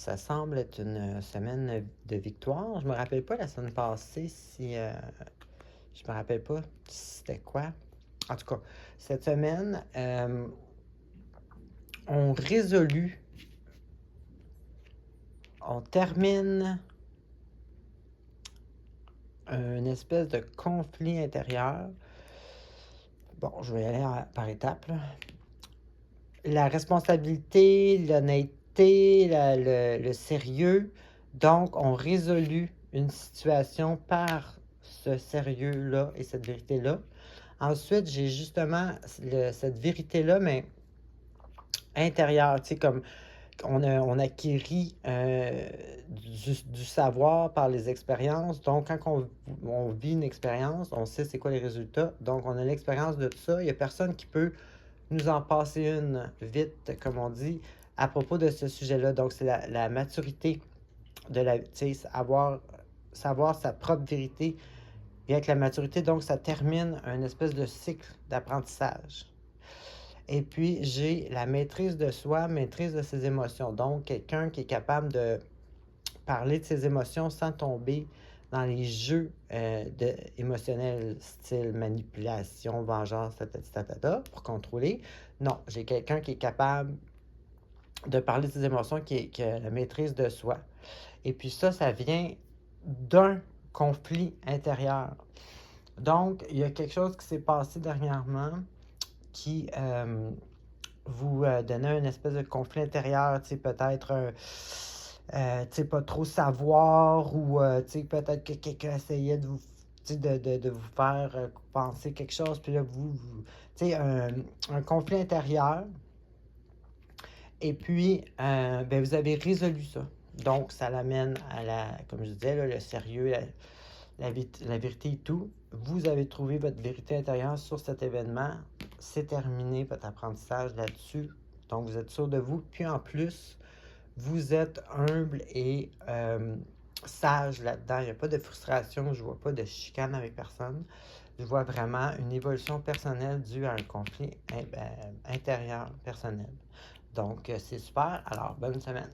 ça semble être une semaine de victoire. Je me rappelle pas la semaine passée si je me rappelle pas si c'était quoi. En tout cas, cette semaine, on résolut, on termine une espèce de conflit intérieur. Bon, je vais y aller par étapes, là. La responsabilité, l'honnêteté, le sérieux. Donc, on résolut une situation par ce sérieux-là et cette vérité-là. Ensuite, j'ai justement cette vérité-là, mais intérieure, tu sais, comme on acquérit du savoir par les expériences. Donc, quand on vit une expérience, on sait c'est quoi les résultats. Donc, on a l'expérience de tout ça. Il n'y a personne qui peut nous en passer une vite, comme on dit, à propos de ce sujet-là. Donc, c'est la maturité de la, tu sais, savoir sa propre vérité. Et avec la maturité, donc, ça termine un espèce de cycle d'apprentissage. Et puis, j'ai la maîtrise de soi, maîtrise de ses émotions. Donc, quelqu'un qui est capable de parler de ses émotions sans tomber dans les jeux émotionnels, style manipulation, vengeance, pour contrôler. Non, j'ai quelqu'un qui est capable de parler de ses émotions, qui a la maîtrise de soi. Et puis ça vient d'un conflit intérieur. Donc, il y a quelque chose qui s'est passé dernièrement qui vous donnait une espèce de conflit intérieur, tu sais, peut-être tu sais, pas trop savoir ou tu sais, peut-être que quelqu'un essayait de vous, tu sais, de vous faire penser quelque chose, puis là, tu sais, un conflit intérieur. Et puis, ben, vous avez résolu ça. Donc, ça l'amène à comme je disais, là, le sérieux, la vérité et tout. Vous avez trouvé votre vérité intérieure sur cet événement. C'est terminé votre apprentissage là-dessus. Donc, vous êtes sûr de vous. Puis en plus, vous êtes humble et sage là-dedans. Il n'y a pas de frustration. Je ne vois pas de chicane avec personne. Je vois vraiment une évolution personnelle due à un conflit intérieur personnel. Donc, c'est super. Alors, bonne semaine.